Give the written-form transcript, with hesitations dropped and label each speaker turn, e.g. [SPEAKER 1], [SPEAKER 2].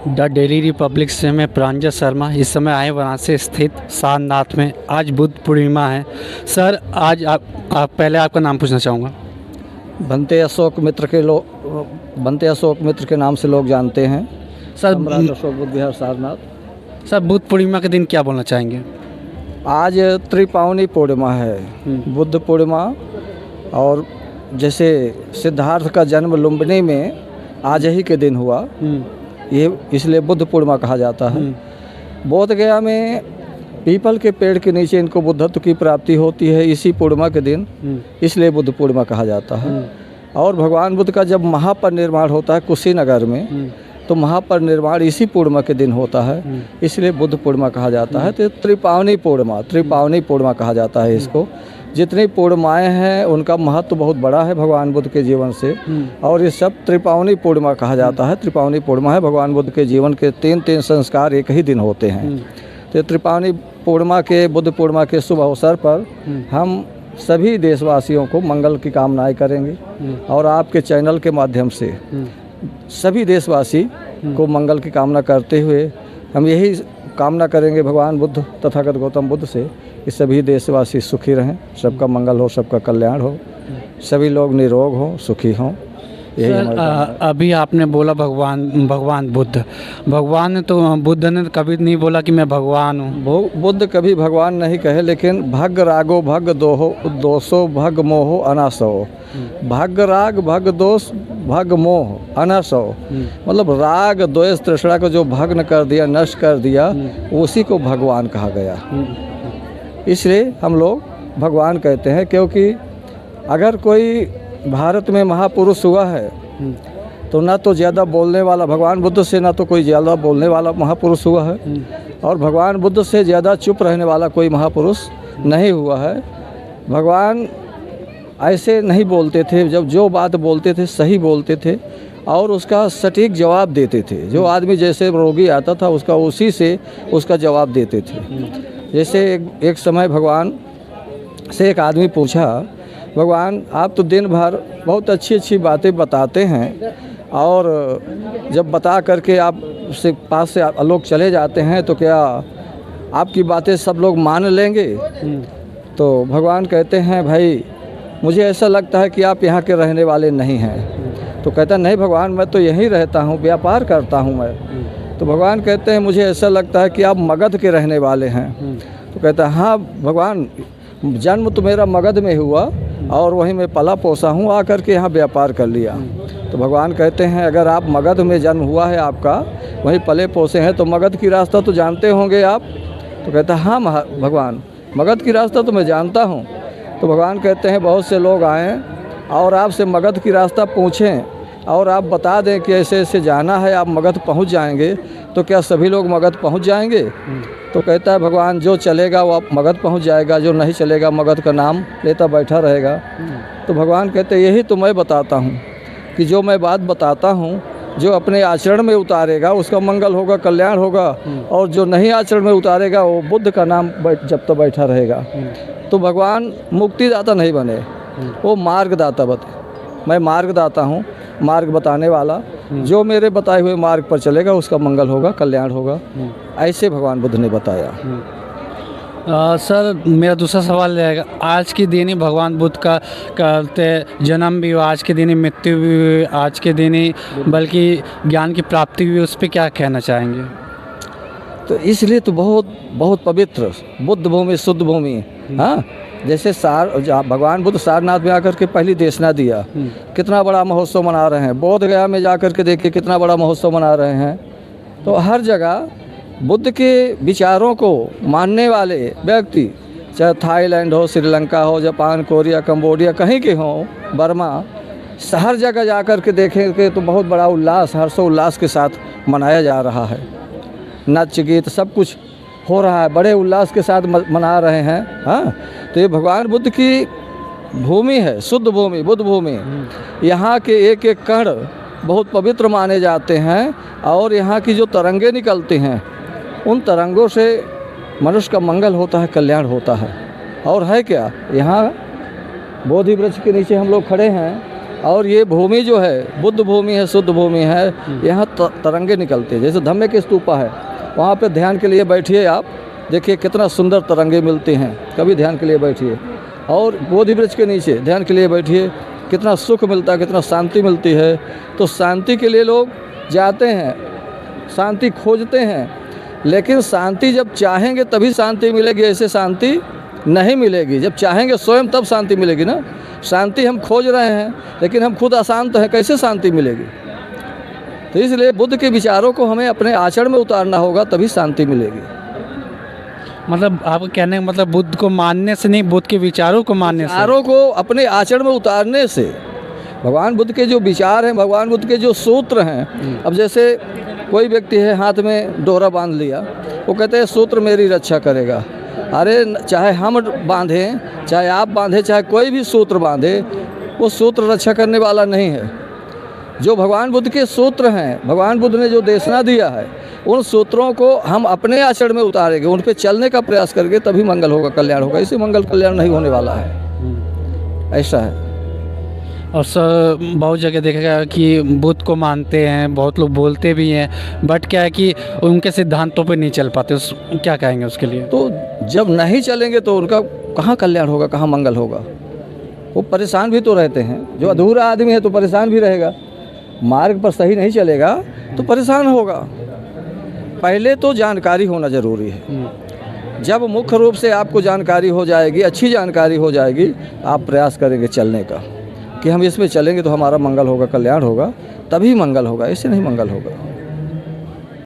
[SPEAKER 1] The daily Republic से मैं प्रांजल शर्मा इस समय आए वाराणसी स्थित सारनाथ में। आज बुद्ध पूर्णिमा है। सर आज आप पहले आपका नाम पूछना चाहूँगा।
[SPEAKER 2] बनते अशोक मित्र के नाम से लोग जानते हैं।
[SPEAKER 1] सर
[SPEAKER 2] सम्राट अशोक बुद्ध विहार सारनाथ।
[SPEAKER 1] सर बुद्ध पूर्णिमा के दिन क्या बोलना चाहेंगे?
[SPEAKER 2] आज त्रिपावनी पूर्णिमा है, बुद्ध पूर्णिमा। और जैसे सिद्धार्थ का जन्म लुम्बिनी में आज ही के दिन हुआ, ये इसलिए बुद्ध पूर्णिमा कहा जाता है। बोध गया में पीपल के पेड़ के नीचे इनको बुद्धत्व की प्राप्ति होती है इसी पूर्णिमा के दिन, इसलिए बुद्ध पूर्णिमा कहा जाता है। और भगवान बुद्ध का जब महापरिनिर्वाण होता है कुशीनगर में, तो महापरिनिर्वाण इसी पूर्णिमा के दिन होता है, इसलिए बुद्ध पूर्णिमा कहा जाता है। तो त्रिपावनी पूर्णिमा कहा जाता है इसको। जितनी पूर्णिमाएँ हैं उनका महत्व बहुत बड़ा है भगवान बुद्ध के जीवन से, और ये सब त्रिपावनी पूर्णिमा कहा जाता है। त्रिपावनी पूर्णिमा है, भगवान बुद्ध के जीवन के तीन संस्कार एक ही दिन होते हैं। तो त्रिपावनी पूर्णिमा के बुद्ध पूर्णिमा के शुभ अवसर पर हम सभी देशवासियों को मंगल की कामनाएं करेंगे, और आपके चैनल के माध्यम से सभी देशवासी को मंगल की कामना करते हुए हम यही कामना करेंगे भगवान बुद्ध तथागत गौतम बुद्ध से कि सभी देशवासी सुखी रहें, सबका मंगल हो, सबका कल्याण हो, सभी लोग निरोग हों, सुखी हों।
[SPEAKER 1] सर अभी आपने बोला भगवान बुद्ध ने कभी नहीं बोला कि मैं भगवान हूँ।
[SPEAKER 2] बुद्ध कभी भगवान नहीं कहे, लेकिन भग रागो भग दोहो दोषो भग मोहो अनासो। भग राग भग दोष भग मोह अनासो, मतलब राग द्वेष तृष्णा को जो भग्न कर दिया, नष्ट कर दिया, उसी को भगवान कहा गया। इसलिए हम लोग भगवान कहते हैं, क्योंकि अगर कोई भारत में महापुरुष हुआ है तो ना तो ज़्यादा बोलने वाला भगवान बुद्ध से, ना तो कोई ज़्यादा बोलने वाला महापुरुष हुआ है, और भगवान बुद्ध से ज़्यादा चुप रहने वाला कोई महापुरुष नहीं हुआ है। भगवान ऐसे नहीं बोलते थे, जब जो बात बोलते थे सही बोलते थे और उसका सटीक जवाब देते थे। जो आदमी जैसे रोगी आता था उसका उसी से उसका जवाब देते थे। जैसे एक समय भगवान से एक आदमी पूछा, भगवान आप तो दिन भर बहुत अच्छी अच्छी बातें बताते हैं, और जब बता करके आप से पास से लोग चले जाते हैं, तो क्या आपकी बातें सब लोग मान लेंगे? तो भगवान कहते हैं, भाई मुझे ऐसा लगता है कि आप यहाँ के रहने वाले नहीं हैं। तो कहता नहीं भगवान, मैं तो यहीं रहता हूँ, व्यापार करता हूँ मैं। तो भगवान कहते हैं, मुझे ऐसा लगता है कि आप मगध के रहने वाले हैं। तो कहता है, हाँ भगवान, जन्म तो मेरा मगध में हुआ और वहीं मैं पला पोसा हूँ, आकर के यहाँ व्यापार कर लिया। तो भगवान कहते हैं, अगर आप मगध में जन्म हुआ है आपका, वहीं पले पोसे हैं, तो मगध की रास्ता तो जानते होंगे आप? तो कहता है, हाँ भगवान, मगध की रास्ता तो मैं जानता हूँ। तो भगवान कहते हैं, बहुत से लोग आएँ और आपसे मगध की रास्ता पूछें और आप बता दें कि ऐसे ऐसे जाना है, आप मगध पहुँच जाएंगे, तो क्या सभी लोग मगध पहुँच जाएंगे? तो कहता है भगवान, जो चलेगा वो आप मगध पहुँच जाएगा, जो नहीं चलेगा मगध का नाम लेता बैठा रहेगा। तो भगवान कहते हैं, यही तो मैं बताता हूँ कि जो मैं बात बताता हूँ, जो अपने आचरण में उतारेगा उसका मंगल होगा, कल्याण होगा, और जो नहीं आचरण में उतारेगा वो बुद्ध का नाम जब तक बैठा रहेगा। तो भगवान मुक्तिदाता नहीं बने, वो मार्गदाता बने। मैं मार्गदाता हूँ, मार्ग बताने वाला। जो मेरे बताए हुए मार्ग पर चलेगा उसका मंगल होगा, कल्याण होगा, ऐसे भगवान बुद्ध ने बताया।
[SPEAKER 1] सर मेरा दूसरा सवाल रहेगा, आज के दिन ही भगवान बुद्ध का कहते जन्म भी हुआ, आज के दिन ही मृत्यु भी हुई, आज के दिन ही बल्कि ज्ञान की प्राप्ति भी, उस पर क्या कहना चाहेंगे?
[SPEAKER 2] तो इसलिए तो बहुत पवित्र बुद्ध भूमि, शुद्ध भूमि। हाँ, जैसे भगवान बुद्ध सारनाथ में आकर के पहली देशना दिया, कितना बड़ा महोत्सव मना रहे हैं। बोध गया में जाकर के देखिए कितना बड़ा महोत्सव मना रहे हैं। तो हर जगह बुद्ध के विचारों को मानने वाले व्यक्ति, चाहे थाईलैंड हो, श्रीलंका हो, जापान, कोरिया, कंबोडिया, कहीं के हों, बर्मा, हर जगह जाकर के देखेंगे तो बहुत बड़ा उल्लास, हर्षोल्लास के साथ मनाया जा रहा है। नाच गीत सब कुछ हो रहा है, बड़े उल्लास के साथ मना रहे हैं। हाँ, तो ये भगवान बुद्ध की भूमि है, शुद्ध भूमि, बुद्ध भूमि। यहाँ के एक एक कण बहुत पवित्र माने जाते हैं, और यहाँ की जो तरंगे निकलती हैं उन तरंगों से मनुष्य का मंगल होता है, कल्याण होता है। और है क्या, यहाँ बोधि वृक्ष के नीचे हम लोग खड़े हैं, और ये भूमि जो है बुद्ध भूमि है, शुद्ध भूमि है। यहाँ तरंगे निकलते हैं, जैसे धम्मे के स्तूपा है, वहाँ पे ध्यान के लिए बैठिए आप, देखिए कितना सुंदर तरंगे मिलते हैं। कभी ध्यान के लिए बैठिए, और बोधि वृक्ष के नीचे ध्यान के लिए बैठिए, कितना सुख मिलता है, कितना शांति मिलती है। तो शांति के लिए लोग जाते हैं, शांति खोजते हैं, लेकिन शांति जब चाहेंगे तभी शांति मिलेगी, ऐसे शांति नहीं मिलेगी। जब चाहेंगे स्वयं तब शांति मिलेगी ना। शांति हम खोज रहे हैं लेकिन हम खुद अशांत हैं, कैसे शांति मिलेगी। तो इसलिए बुद्ध के विचारों को हमें अपने आचरण में उतारना होगा, तभी शांति मिलेगी।
[SPEAKER 1] मतलब आप कहने का मतलब बुद्ध को मानने से नहीं, बुद्ध के विचारों को मानने से।
[SPEAKER 2] विचारों को अपने आचरण में उतारने से। भगवान बुद्ध के जो विचार हैं, भगवान बुद्ध के जो सूत्र हैं, अब जैसे कोई व्यक्ति है हाथ में डोरा बांध लिया, वो कहते हैं सूत्र मेरी रक्षा करेगा। अरे चाहे हम बांधें, चाहे आप बांधें, चाहे कोई भी सूत्र बांधे, वो सूत्र रक्षा करने वाला नहीं है। जो भगवान बुद्ध के सूत्र हैं, भगवान बुद्ध ने जो देशना दिया है, उन सूत्रों को हम अपने आचरण में उतारेंगे, उन पे चलने का प्रयास करेंगे, तभी मंगल होगा, कल्याण होगा। इसे मंगल कल्याण नहीं होने वाला है, ऐसा है।
[SPEAKER 1] और बहुत जगह देखा गया कि बुद्ध को मानते हैं, बहुत लोग बोलते भी हैं, बट क्या है कि उनके सिद्धांतों पे नहीं चल पाते। क्या कहेंगे उसके लिए?
[SPEAKER 2] तो जब नहीं चलेंगे तो उनका कहाँ कल्याण होगा, कहाँ मंगल होगा। वो परेशान भी तो रहते हैं। जो अधूरा आदमी है तो परेशान भी रहेगा, मार्ग पर सही नहीं चलेगा तो परेशान होगा। पहले तो जानकारी होना ज़रूरी है। जब मुख्य रूप से आपको जानकारी हो जाएगी, अच्छी जानकारी हो जाएगी, आप प्रयास करेंगे चलने का कि हम इसमें चलेंगे तो हमारा मंगल होगा, कल्याण होगा, तभी मंगल होगा, ऐसे नहीं मंगल होगा।